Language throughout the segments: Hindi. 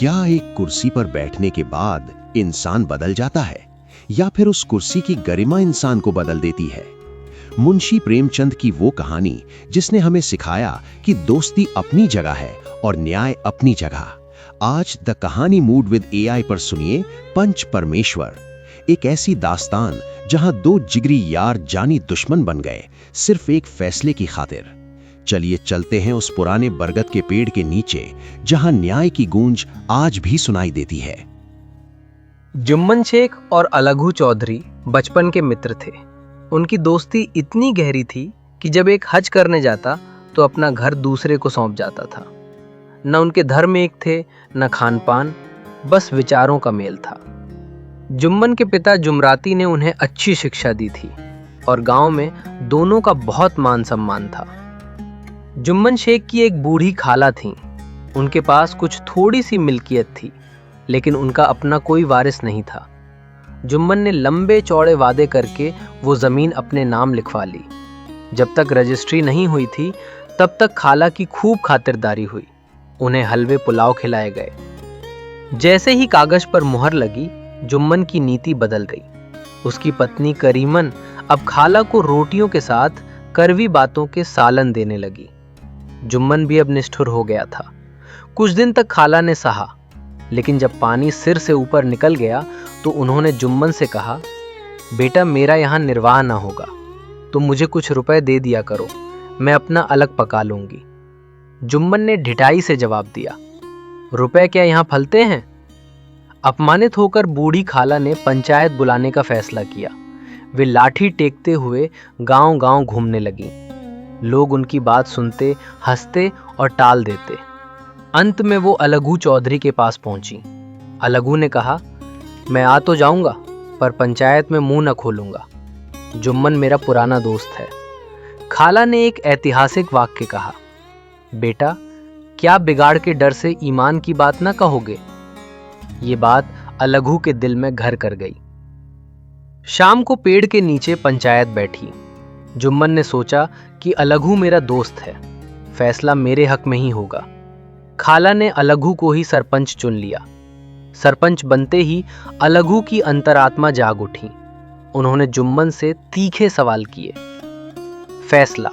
क्या एक कुर्सी पर बैठने के बाद इंसान बदल जाता है, या फिर उस कुर्सी की गरिमा इंसान को बदल देती है? मुंशी प्रेमचंद की वो कहानी जिसने हमें सिखाया कि दोस्ती अपनी जगह है और न्याय अपनी जगह। आज द कहानी मूड विद एआई पर सुनिए पंच परमेश्वर, एक ऐसी दास्तान जहां दो जिगरी यार जानी दुश्मन बन गए सिर्फ एक फैसले की खातिर। चलिए चलते हैं उस पुराने बरगद के पेड़ के नीचे जहां न्याय की गूंज आज भी सुनाई देती है। जुम्मन शेख और अलगू चौधरी बचपन के मित्र थे। उनकी दोस्ती इतनी गहरी थी कि जब एक हज करने जाता तो अपना घर दूसरे को सौंप जाता था। न उनके धर्म एक थे, न खान पान, बस विचारों का मेल था। जुम्मन के पिता जुमराती ने उन्हें अच्छी शिक्षा दी थी और गांव में दोनों का बहुत मान सम्मान था। जुम्मन शेख की एक बूढ़ी खाला थी। उनके पास कुछ थोड़ी सी मिल्कियत थी, लेकिन उनका अपना कोई वारिस नहीं था। जुम्मन ने लंबे चौड़े वादे करके वो जमीन अपने नाम लिखवा ली। जब तक रजिस्ट्री नहीं हुई थी तब तक खाला की खूब खातिरदारी हुई। उन्हें हलवे पुलाव खिलाए गए। जैसे ही कागज पर मुहर लगी, जुम्मन की नीति बदल गई। उसकी पत्नी करीमन अब खाला को रोटियों के साथ कड़वी बातों के सालन देने लगी। जुम्मन भी अब निष्ठुर हो गया था। कुछ दिन तक खाला ने सहा, लेकिन जब पानी सिर से ऊपर निकल गया तो उन्होंने जुम्मन से कहा, बेटा मेरा यहाँ निर्वाह ना होगा, तुम मुझे कुछ रुपए दे दिया करो, मैं अपना अलग पका लूंगी। जुम्मन ने ढिठाई से जवाब दिया, रुपए क्या यहाँ फलते हैं? अपमानित होकर बूढ़ी खाला ने पंचायत बुलाने का फैसला किया। वे लाठी टेकते हुए गांव-गांव घूमने लगी। लोग उनकी बात सुनते, हंसते और टाल देते। अंत में वो अलगू चौधरी के पास पहुंची। अलगू ने कहा, मैं आ तो जाऊंगा पर पंचायत में मुंह न खोलूंगा। जुम्मन मेरा पुराना दोस्त है। खाला ने एक ऐतिहासिक वाक्य कहा, बेटा क्या बिगाड़ के डर से ईमान की बात ना कहोगे? ये बात अलगू के दिल में घर कर गई। शाम को पेड़ के नीचे पंचायत बैठी। जुम्मन ने सोचा कि अलगू मेरा दोस्त है, फैसला मेरे हक में ही होगा। खाला ने अलगू को ही सरपंच चुन लिया। सरपंच बनते ही अलगू की अंतरात्मा जाग उठी। उन्होंने जुम्मन से तीखे सवाल किए। फैसला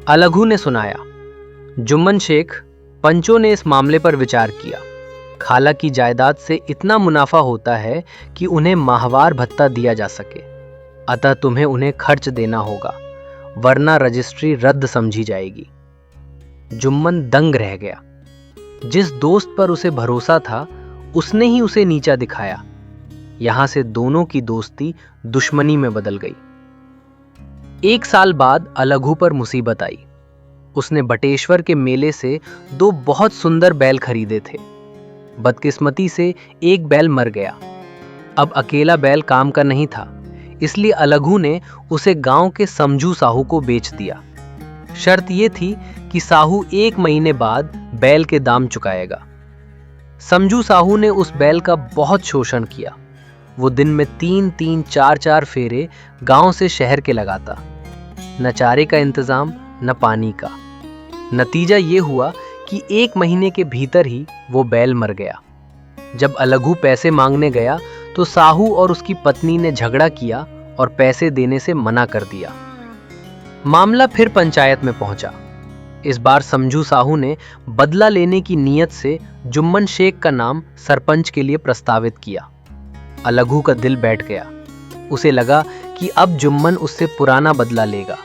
अलगू ने सुनाया, जुम्मन शेख, पंचों ने इस मामले पर विचार किया। खाला की जायदाद से इतना मुनाफा होता है कि उन्हें माहवार भत्ता दिया जा सके, अतः तुम्हें उन्हें खर्च देना होगा, वरना रजिस्ट्री रद्द समझी जाएगी। जुम्मन दंग रह गया। जिस दोस्त पर उसे भरोसा था उसने ही उसे नीचा दिखाया। यहां से दोनों की दोस्ती दुश्मनी में बदल गई। 1 साल बाद अलगू पर मुसीबत आई। उसने बटेश्वर के मेले से 2 बहुत सुंदर बैल खरीदे थे। बदकिस्मती से एक बैल मर गया। अब अकेला बैल काम का नहीं था, इसलिए अलगू ने उसे गांव के समझू साहू को बेच दिया। शर्त यह थी कि साहू 1 महीने बाद बैल के दाम चुकाएगा। समझू साहू ने उस बैल का बहुत शोषण किया। वो दिन में 3-3, 4-4 फेरे गांव से शहर के लगाता। न चारे का इंतजाम, न पानी का। नतीजा ये हुआ कि 1 महीने के भीतर ही वो बैल मर गया। जब अलगू पैसे मांगने गया तो साहू और उसकी पत्नी ने झगड़ा किया और पैसे देने से मना कर दिया। मामला फिर पंचायत में पहुंचा। इस बार समझू साहू ने बदला लेने की नीयत से जुम्मन शेख का नाम सरपंच के लिए प्रस्तावित किया। अलगू का दिल बैठ गया। उसे लगा कि अब जुम्मन उससे पुराना बदला लेगा।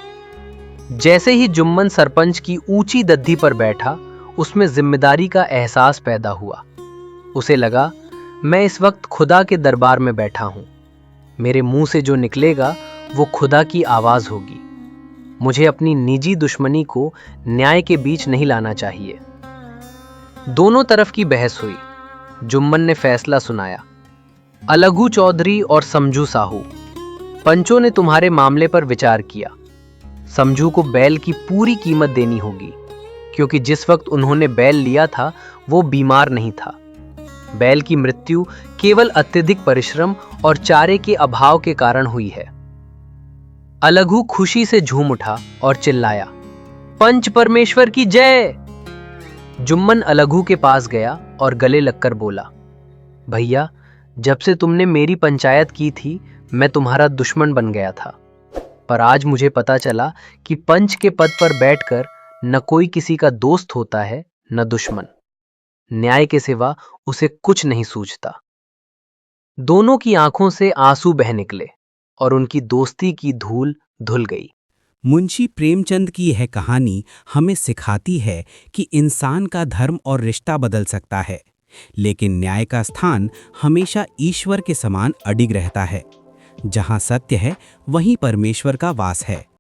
जैसे ही जुम्मन सरपंच की ऊंची दद्दी पर बैठा, उसमें जिम्मेदारी का एहसास पैदा हुआ। उसे लगा, मैं इस वक्त खुदा के दरबार में बैठा हूं। मेरे मुंह से जो निकलेगा वो खुदा की आवाज होगी। मुझे अपनी निजी दुश्मनी को न्याय के बीच नहीं लाना चाहिए। दोनों तरफ की बहस हुई। जुम्मन ने फैसला सुनाया, अलगू चौधरी और समझू साहू, पंचों ने तुम्हारे मामले पर विचार किया। समझू को बैल की पूरी कीमत देनी होगी, क्योंकि जिस वक्त उन्होंने बैल लिया था वो बीमार नहीं था। बैल की मृत्यु केवल अत्यधिक परिश्रम और चारे के अभाव के कारण हुई है। अलगू खुशी से झूम उठा और चिल्लाया, पंच परमेश्वर की जय। जुम्मन अलगू के पास गया और गले लगकर बोला, भैया, जब से तुमने मेरी पंचायत की थी मैं तुम्हारा दुश्मन बन गया था, पर आज मुझे पता चला कि पंच के पद पर बैठकर न कोई किसी का दोस्त होता है न दुश्मन। न्याय के सिवा उसे कुछ नहीं सूझता। दोनों की आंखों से आंसू बह निकले और उनकी दोस्ती की धूल धुल गई। मुंशी प्रेमचंद की यह कहानी हमें सिखाती है कि इंसान का धर्म और रिश्ता बदल सकता है, लेकिन न्याय का स्थान हमेशा ईश्वर के समान अडिग रहता है। जहां सत्य है, वहीं परमेश्वर का वास है।